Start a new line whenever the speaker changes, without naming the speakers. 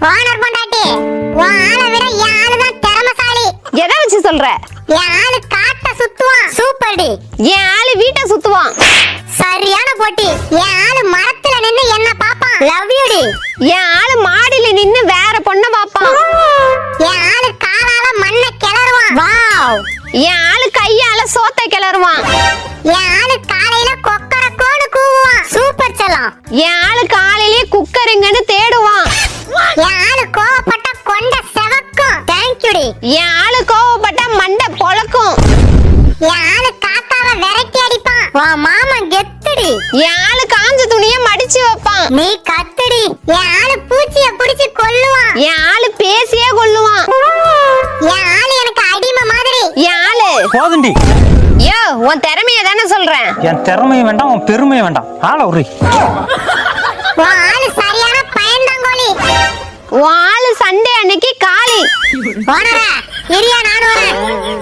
Owner பொண்டாட்டி, உன் ஆளை விட என் ஆளு தான் திறமைசாலி.
எதை வச்சு சொல்ற?
என் ஆளு காட்ட சுத்துவான். Super D.
என் ஆளு வீட்டை சுத்துவான்.
சரியான போட்டி. என் ஆளு மரத்துல நின்னு என்ன பாப்பான். லவ் யூ டி.
என் ஆளு மாடியில நின்னு வேற பொண்ண பாப்பான்.
என் ஆளு காலால மண்ணை கிளறுவான். வாவ்.
என் ஆளு கையால சோத்தை கிளறுவான்.
என் ஆளு காலையில கொக்கரக்கோன்னு கூவுவான். சூப்பர் செல்லம்.
என் ஆளு காலையிலே குக்கருங்கன்னு தேடுவான்.
என் ஆளு கோவப்பட்ட கொண்ட செவக்கும். தேங்க் யூ டி.
என் ஆளு கோவப்பட்டா மண்டை பொளக்கும்.
என் ஆளு காக்காவை விரட்டி அடிப்பான். உன் மாமன் கெத்துடி.
என் ஆளு காஞ்ச துணிய மடிச்சு வைப்பான்.
நீ கத்துடி. என் ஆளு பூச்சிய புடிச்சு கொல்லுவான்.
என் ஆளு பேசியே கொல்லுவான்.
என் ஆளு எனக்கு அடிமை மாதிரி.
என் ஆளு
போதுண்டி.
யோ, உன் திறமைய தானே சொல்றேன்.
என் திறமையும் வேண்டாம், உன் பெருமையும் வேண்டாம். ஆள ஒரு
உன் ஆளு சரியான பயந்தாங்கோலி.
உன் ஆளு சண்டே அன்னைக்கு காளி.
ஓனரா, இரியா நானும் வரேன்.